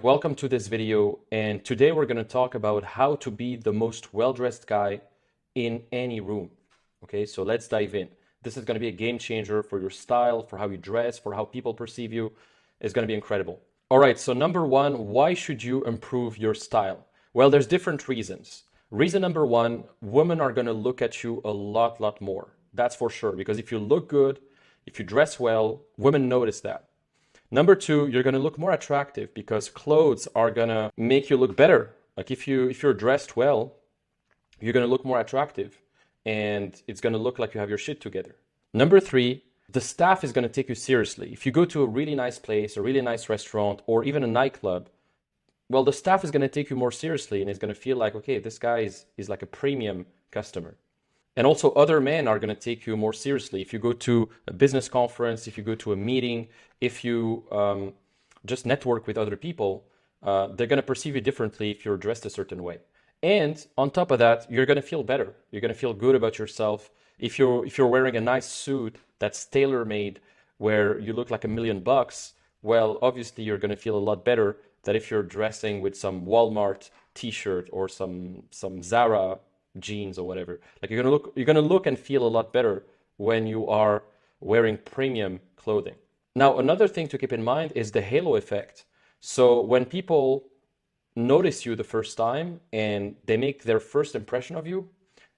Welcome to this video, and today we're going to talk about how to be the most well-dressed guy in any room. Okay, so let's dive in. This is going to be a game changer for your style, for how you dress, for how people perceive you. It's going to be incredible. All right, so number one, why should you improve your style? Well, there's different reasons. Reason number one, women are going to look at you a lot more. That's for sure, because if you look good, if you dress well, women notice that. Number two, you're going to look more attractive because clothes are going to make you look better. Like if you're dressed well, you're going to look more attractive and it's going to look like you have your shit together. Number three, the staff is going to take you seriously. If you go to a really nice place, a really nice restaurant, or even a nightclub, well, the staff is going to take you more seriously and it's going to feel like, okay, this guy is like a premium customer. And also other men are going to take you more seriously. If you go to a business conference, if you go to a meeting, if you just network with other people, they're going to perceive you differently if you're dressed a certain way. And on top of that, you're going to feel better. You're going to feel good about yourself. If you're wearing a nice suit that's tailor-made, where you look like $1,000,000, well, obviously you're going to feel a lot better than if you're dressing with some Walmart t-shirt or some Zara jeans or whatever. Like you're gonna look and feel a lot better when you are wearing premium clothing. Now, another thing to keep in mind is the halo effect. So when people notice you the first time and they make their first impression of you,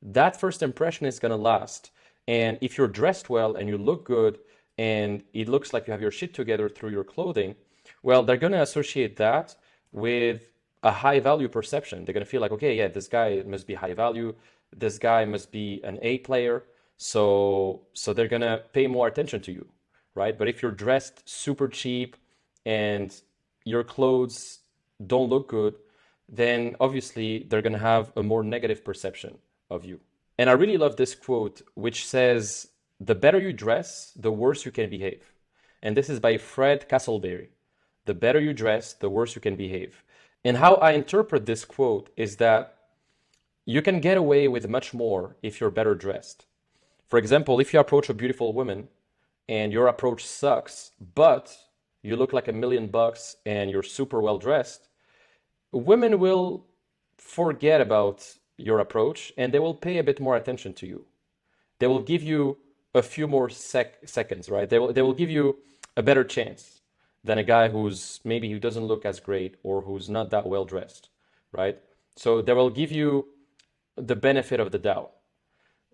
that first impression is gonna last. And if you're dressed well and you look good and it looks like you have your shit together through your clothing, well, they're gonna associate that with a high value perception. They're going to feel like, okay, yeah, this guy must be high value. This guy must be an A player. So they're going to pay more attention to you, right? But if you're dressed super cheap and your clothes don't look good, then obviously they're going to have a more negative perception of you. And I really love this quote, which says, the better you dress, the worse you can behave. And this is by Fred Castleberry. The better you dress, the worse you can behave. And how I interpret this quote is that you can get away with much more if you're better dressed. For example, if you approach a beautiful woman and your approach sucks, but you look like $1,000,000 and you're super well dressed, women will forget about your approach and they will pay a bit more attention to you. They will give you a few more seconds, right? They will give you a better chance than a guy who doesn't look as great or who's not that well dressed, right? So they will give you the benefit of the doubt.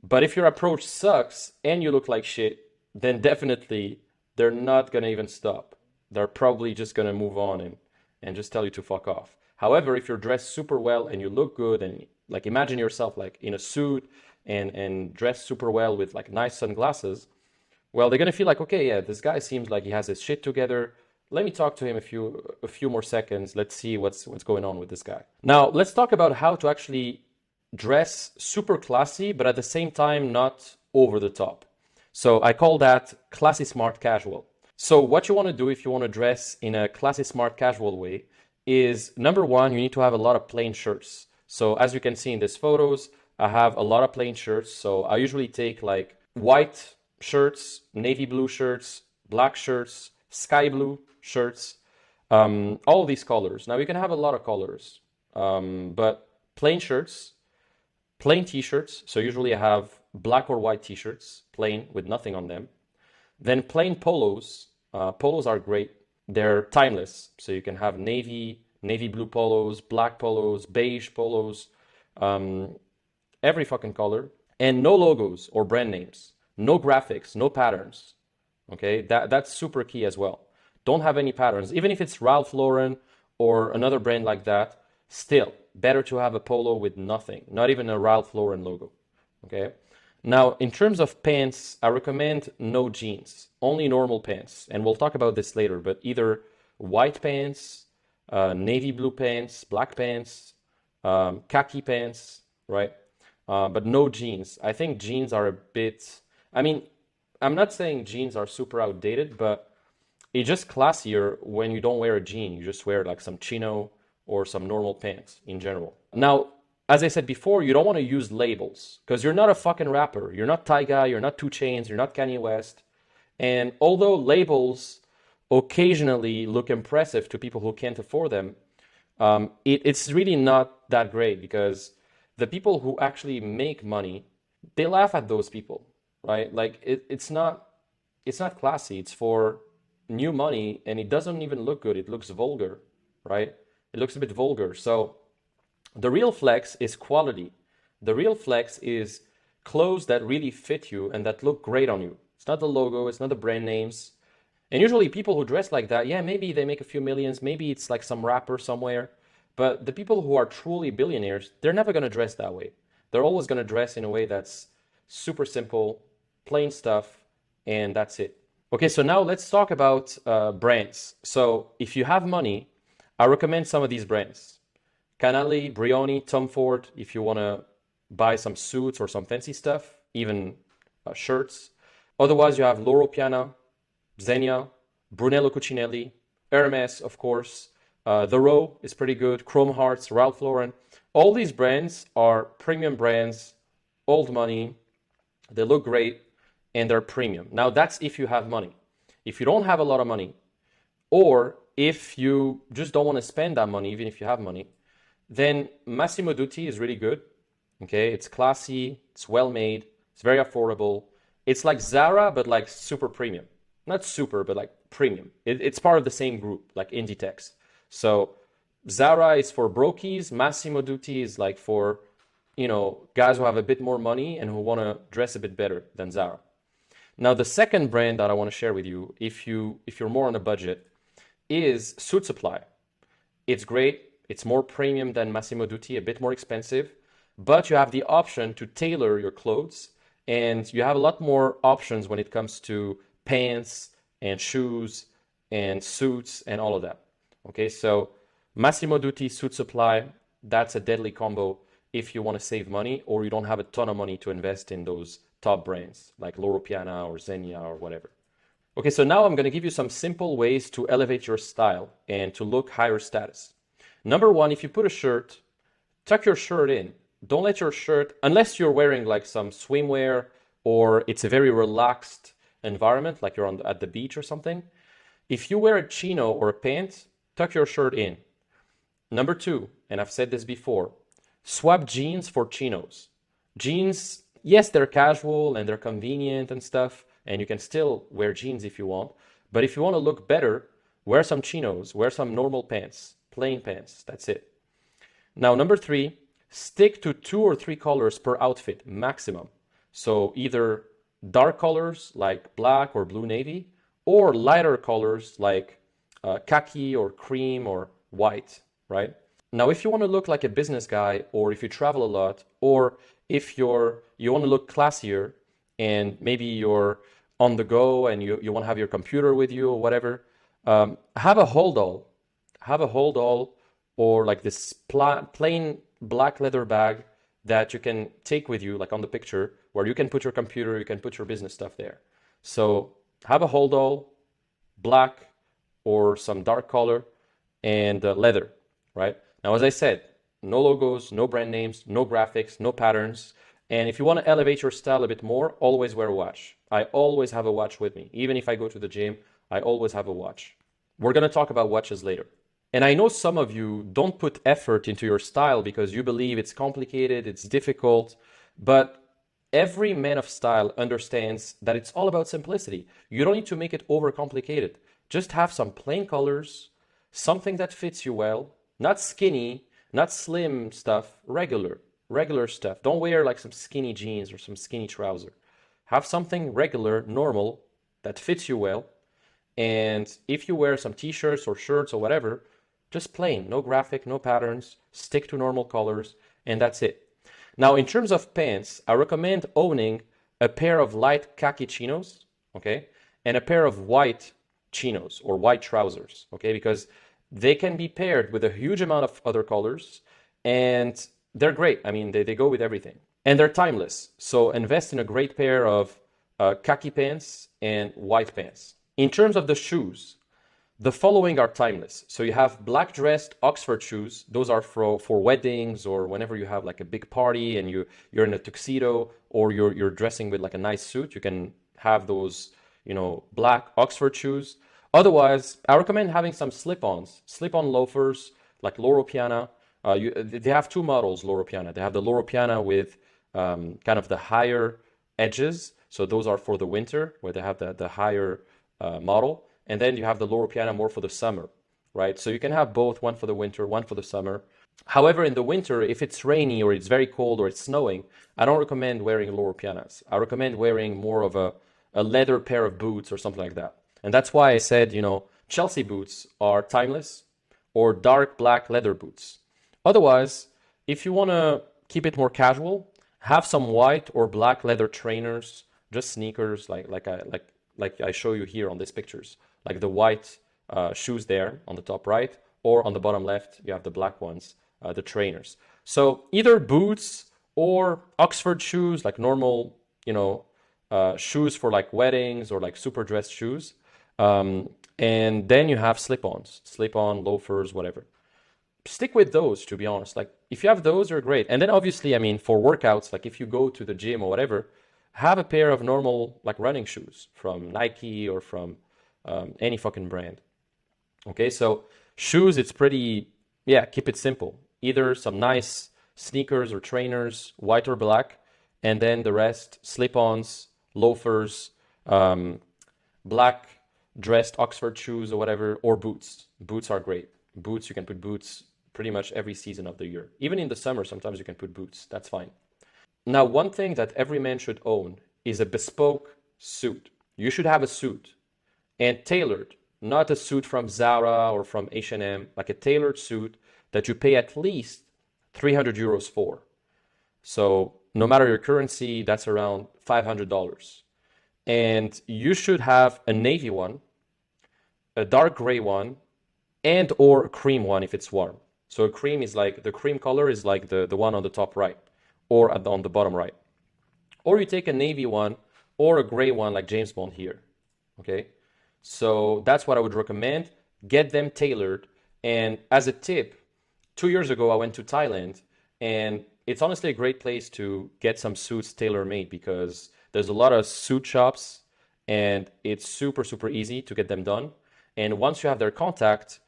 But if your approach sucks and you look like shit, then definitely they're not gonna even stop. They're probably just gonna move on and just tell you to fuck off. However, if you're dressed super well and you look good and like imagine yourself like in a suit and dressed super well with like nice sunglasses, well, they're gonna feel like, okay, yeah, this guy seems like he has his shit together. Let me talk to him a few more seconds. Let's see what's going on with this guy. Now, let's talk about how to actually dress super classy, but at the same time, not over the top. So I call that classy, smart, casual. So what you want to do if you want to dress in a classy, smart, casual way is, number one, you need to have a lot of plain shirts. So as you can see in these photos, I have a lot of plain shirts. So I usually take like white shirts, navy blue shirts, black shirts, sky blue shirts, all these colors. Now you can have a lot of colors, but plain shirts, plain t-shirts. So usually I have black or white t-shirts, plain with nothing on them. Then plain polos. Polos are great. They're timeless. So you can have navy blue polos, black polos, beige polos, every fucking color. And no logos or brand names, no graphics, no patterns. Okay, that's super key as well. Don't have any patterns. Even if it's Ralph Lauren or another brand like that, still better to have a polo with nothing, not even a Ralph Lauren logo. Okay. Now, in terms of pants, I recommend no jeans, only normal pants. And we'll talk about this later, but either white pants, navy blue pants, black pants, khaki pants, right? But no jeans. I think jeans are a bit, I'm not saying jeans are super outdated, but it's just classier when you don't wear a jean. You just wear like some chino or some normal pants in general. Now, as I said before, you don't want to use labels because you're not a fucking rapper. You're not Tyga, you're not 2 Chainz, you're not Kanye West. And although labels occasionally look impressive to people who can't afford them, it's really not that great because the people who actually make money, they laugh at those people, right? Like it's not classy. It's for new money and it doesn't even look good. It looks vulgar, right? It looks a bit vulgar. So the real flex is quality. The real flex is clothes that really fit you and that look great on you. It's not the logo, it's not the brand names. And usually people who dress like that, yeah, maybe they make a few millions, maybe it's like some rapper somewhere. But the people who are truly billionaires, they're never going to dress that way. They're always going to dress in a way that's super simple, plain stuff, and that's it. Okay, so now let's talk about brands. So if you have money, I recommend some of these brands. Canali, Brioni, Tom Ford, if you want to buy some suits or some fancy stuff, even shirts. Otherwise, you have Loro Piana, Zegna, Brunello Cucinelli, Hermes, of course. The Row is pretty good, Chrome Hearts, Ralph Lauren. All these brands are premium brands, old money, they look great, and they're premium. Now, that's if you have money. If you don't have a lot of money, or if you just don't want to spend that money, even if you have money, then Massimo Dutti is really good. Okay, it's classy, it's well made, it's very affordable. It's like Zara, but like super premium. Not super, but like premium. It's part of the same group, like Inditex. So Zara is for brokies, Massimo Dutti is like for, guys who have a bit more money and who want to dress a bit better than Zara. Now, the second brand that I want to share with you, if you're more on a budget, is Suit Supply. It's great. It's more premium than Massimo Dutti, a bit more expensive, but you have the option to tailor your clothes and you have a lot more options when it comes to pants and shoes and suits and all of that. Okay, so Massimo Dutti, Suit Supply, that's a deadly combo if you want to save money or you don't have a ton of money to invest in those top brands like Loro Piana or Zegna or whatever. Okay, so now I'm going to give you some simple ways to elevate your style and to look higher status. Number one, if you put a shirt, tuck your shirt in. Don't let your shirt, unless you're wearing like some swimwear or it's a very relaxed environment, like you're at the beach or something. If you wear a chino or a pant, tuck your shirt in. Number two, and I've said this before, swap jeans for chinos. Jeans, yes, they're casual and they're convenient and stuff, and you can still wear jeans if you want. But if you want to look better, wear some chinos, wear some normal pants, plain pants, that's it. Now, number three, stick to 2 or 3 colors per outfit, maximum. So either dark colors like black or blue navy, or lighter colors like khaki or cream or white, right? Now, if you want to look like a business guy, or if you travel a lot, or if you want to look classier, and maybe you're on the go and you want to have your computer with you or whatever, have a hold all. Have a hold all or like this plain black leather bag that you can take with you, like on the picture, where you can put your computer, you can put your business stuff there. So have a hold all, black or some dark color, and leather, right? Now, as I said, no logos, no brand names, no graphics, no patterns. And if you want to elevate your style a bit more, always wear a watch. I always have a watch with me. Even if I go to the gym, I always have a watch. We're going to talk about watches later. And I know some of you don't put effort into your style because you believe it's complicated, it's difficult, but every man of style understands that it's all about simplicity. You don't need to make it overcomplicated. Just have some plain colors, something that fits you well, not skinny, not slim stuff, regular stuff. Don't wear like some skinny jeans or some skinny trouser. Have something regular, normal, that fits you well. And if you wear some t-shirts or shirts or whatever, just plain, no graphic, no patterns, stick to normal colors, and that's it. Now, in terms of pants, I recommend owning a pair of light khaki chinos, okay, and a pair of white chinos or white trousers, okay, because they can be paired with a huge amount of other colors, and they're great. I mean, they go with everything, and they're timeless. So invest in a great pair of khaki pants and white pants. In terms of the shoes, the following are timeless. So you have black dressed Oxford shoes. Those are for weddings or whenever you have like a big party and you're in a tuxedo or you're dressing with like a nice suit. You can have those, black Oxford shoes. Otherwise, I recommend having some slip-ons, slip-on loafers like Loro Piana. They have two models, Loro Piana. They have the Loro Piana with kind of the higher edges. So those are for the winter, where they have the higher model. And then you have the Loro Piana more for the summer, right? So you can have both, one for the winter, one for the summer. However, in the winter, if it's rainy or it's very cold or it's snowing, I don't recommend wearing Loro Pianas. I recommend wearing more of a leather pair of boots or something like that. And that's why I said, Chelsea boots are timeless, or dark black leather boots. Otherwise, if you want to keep it more casual, have some white or black leather trainers, just sneakers like I show you here on these pictures, like the white shoes there on the top right, or on the bottom left, you have the black ones, the trainers. So either boots or Oxford shoes, like normal, shoes for like weddings or like super dressed shoes. And then you have slip-ons, slip-on, loafers, whatever. Stick with those, to be honest. Like if you have those, you're great. And then obviously, I mean, for workouts, like if you go to the gym or whatever, have a pair of normal like running shoes from Nike or from any fucking brand. Okay, so shoes, it's pretty, yeah, keep it simple. Either some nice sneakers or trainers, white or black, and then the rest, slip-ons, loafers, black dressed Oxford shoes or whatever, or boots. Boots are great. Boots, you can put boots pretty much every season of the year. Even in the summer, sometimes you can put boots. That's fine. Now, one thing that every man should own is a bespoke suit. You should have a suit, and tailored, not a suit from Zara or from H&M, like a tailored suit that you pay at least 300 euros for. So no matter your currency, that's around $500. And you should have a navy one, a dark gray one, and or a cream one if it's warm. So a cream is like, the cream color is like the one on the top right, or on the bottom right. Or you take a navy one or a gray one like James Bond here, okay? So that's what I would recommend. Get them tailored. And as a tip, 2 years ago, I went to Thailand, and it's honestly a great place to get some suits tailor-made because there's a lot of suit shops and it's super, super easy to get them done. And once you have their contact,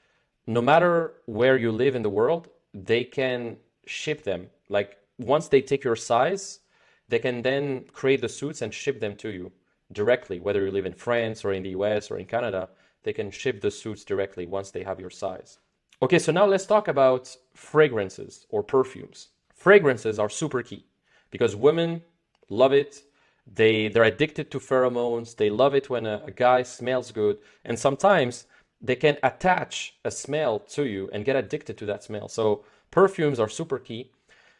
no matter where you live in the world, they can ship them. Like once they take your size, they can then create the suits and ship them to you directly. Whether you live in France or in the US or in Canada, they can ship the suits directly once they have your size. Okay, so now let's talk about fragrances or perfumes. Fragrances are super key because women love it. They're addicted to pheromones. They love it when a guy smells good. And sometimes they can attach a smell to you and get addicted to that smell. So perfumes are super key.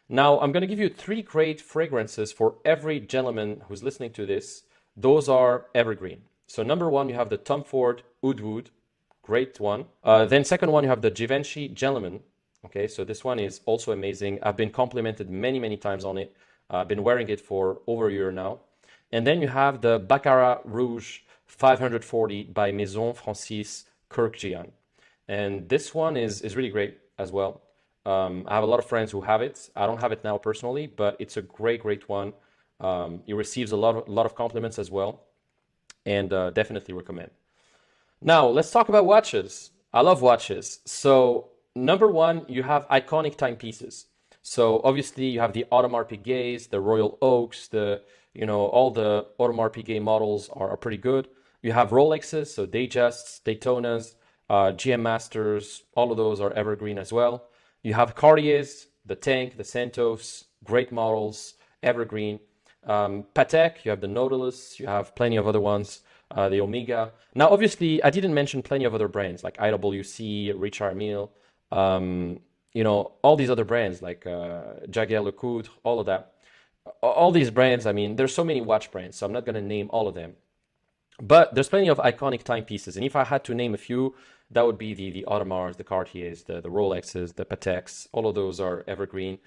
Now, I'm going to give you 3 great fragrances for every gentleman who's listening to this. Those are evergreen. So number 1, you have the Tom Ford Oud Wood. Great one. Then second one, you have the Givenchy Gentleman. Okay, so this one is also amazing. I've been complimented many, many times on it. I've been wearing it for over a year now. And then you have the Baccarat Rouge 540 by Maison Francis Kurkdjian. And this one is really great as well. I have a lot of friends who have it. I don't have it now personally, but it's a great, great one. It receives a lot of compliments as well, and definitely recommend. Now, let's talk about watches. I love watches. So number 1, you have iconic timepieces. So obviously you have the Audemars Piguets, the Royal Oaks, all the Audemars Piguet models are pretty good. You have Rolexes, so Datejusts, Daytonas, GM Masters, all of those are evergreen as well. You have Cartiers, the Tank, the Santos, great models, evergreen. Patek, you have the Nautilus, you have plenty of other ones, the Omega. Now, obviously, I didn't mention plenty of other brands like IWC, Richard Mille, all these other brands like Jaeger-LeCoultre, all of that. All these brands, I mean, there's so many watch brands, so I'm not going to name all of them. But there's plenty of iconic timepieces. And if I had to name a few, that would be the Audemars, the Cartiers, the Rolexes, the Pateks. All of those are evergreen.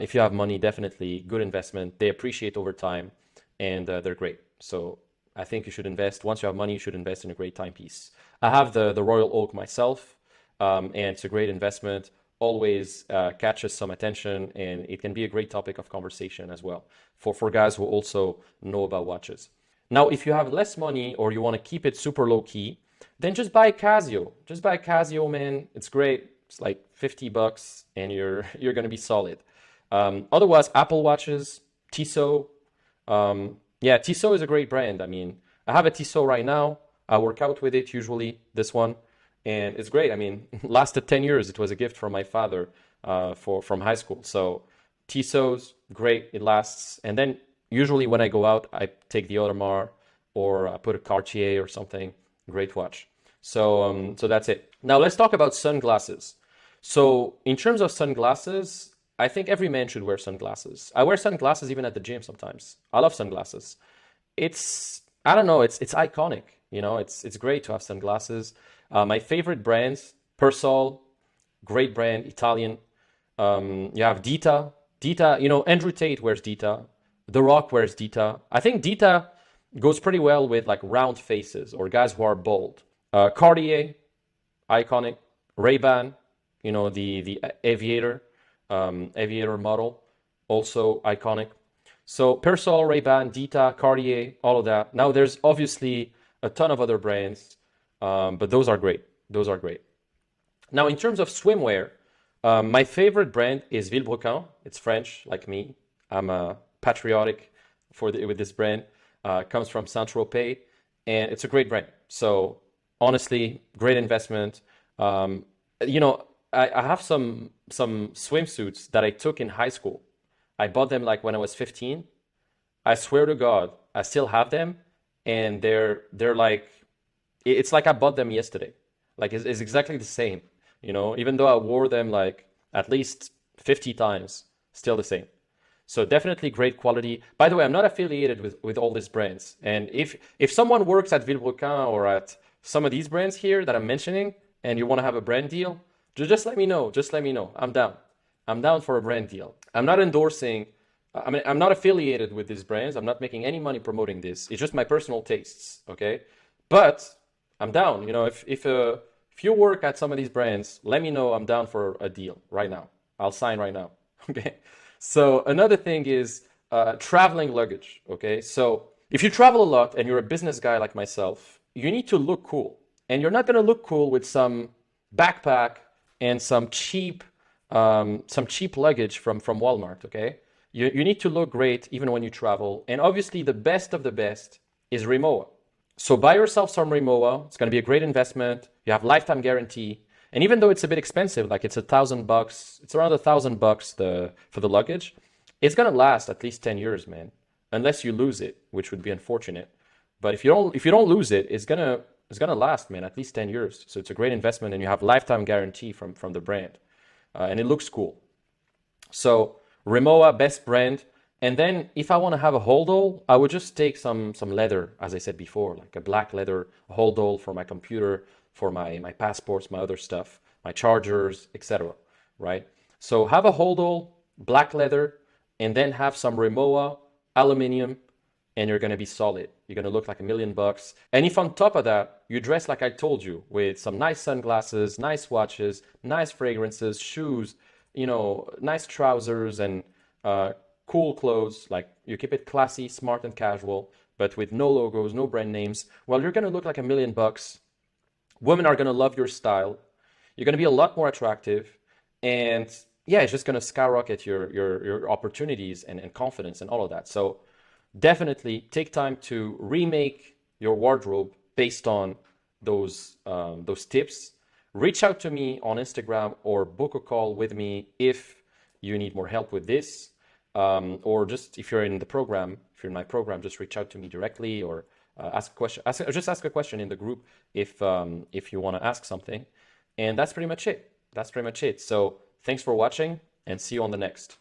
If you have money, definitely good investment. They appreciate over time, and they're great. So I think you should invest. Once you have money, you should invest in a great timepiece. I have the Royal Oak myself, and it's a great investment. Always catches some attention, and it can be a great topic of conversation as well for guys who also know about watches. Now, if you have less money or you want to keep it super low key, then just buy Casio. Just buy Casio, man. It's great. It's like $50 and you're gonna be solid. Otherwise, Apple Watches, Tissot. Yeah, Tissot is a great brand. I mean, I have a Tissot right now. I work out with it usually, this one, and it's great. I mean, lasted 10 years. It was a gift from my father from high school. So Tissot's great. It lasts. And then usually when I go out, I take the Audemars or I put a Cartier or something. Great watch. So that's it. Now let's talk about sunglasses. So in terms of sunglasses, I think every man should wear sunglasses. I wear sunglasses even at the gym sometimes. I love sunglasses. I don't know, it's iconic. You know, it's great to have sunglasses. My favorite brands, Persol, great brand, Italian. You have Dita. Dita, you know, Andrew Tate wears Dita. The Rock wears Dita. I think Dita goes pretty well with like round faces or guys who are bold. Cartier, iconic. Ray-Ban, you know, the aviator model, also iconic. So Persol, Ray-Ban, Dita, Cartier, all of that. Now there's obviously a ton of other brands, but those are great. Those are great. Now in terms of swimwear, my favorite brand is Villebrequin. It's French, like me. I'm patriotic with this brand. Comes from Saint-Tropez, and it's a great brand. So honestly, great investment. You know, I have some swimsuits that I took in high school. I bought them like when I was 15. I swear to God, I still have them, and they're like, it's like I bought them yesterday. Like it's exactly the same, you know, even though I wore them like at least 50 times, still the same. So definitely great quality. By the way, I'm not affiliated with all these brands. And if someone works at Villebrequin or at some of these brands here that I'm mentioning, and you want to have a brand deal, just let me know. Just let me know. I'm down. I'm down for a brand deal. I'm not endorsing, I mean, I'm not affiliated with these brands. I'm not making any money promoting this. It's just my personal tastes, okay? But I'm down. You know, if you work at some of these brands, let me know. I'm down for a deal right now. I'll sign right now, okay? So another thing is traveling luggage, okay? So if you travel a lot and you're a business guy like myself, you need to look cool. And you're not going to look cool with some backpack and some cheap luggage from Walmart, okay? You need to look great even when you travel. And obviously the best of the best is Rimowa. So buy yourself some Rimowa. It's going to be a great investment. You have lifetime guarantee. And even though it's a bit expensive, like it's $1,000, it's around $1,000 for the luggage, it's going to last at least 10 years, man. Unless you lose it, which would be unfortunate. But if you don't lose it, it's gonna last, man, at least 10 years. So it's a great investment, and you have lifetime guarantee from the brand, and it looks cool. So Rimowa, best brand. And then if I want to have a holdall, I would just take some leather, as I said before, like a black leather holdall for my computer, for my passports, my other stuff, my chargers, etc. Right? So have a holdall, black leather, and then have some Rimowa, aluminum, and you're going to be solid. You're going to look like $1,000,000. And if on top of that, you dress like I told you, with some nice sunglasses, nice watches, nice fragrances, shoes, you know, nice trousers, and cool clothes, like you keep it classy, smart, and casual, but with no logos, no brand names, well, you're going to look like $1,000,000. Women are going to love your style. You're going to be a lot more attractive. And yeah, it's just going to skyrocket your opportunities and confidence and all of that. So definitely take time to remake your wardrobe based on those tips. Reach out to me on Instagram or book a call with me if you need more help with this, or just if you're in the program, if you're in my program, just reach out to me directly, or ask a question. Ask a question in the group if you want to ask something. And that's pretty much it. So thanks for watching, and see you on the next.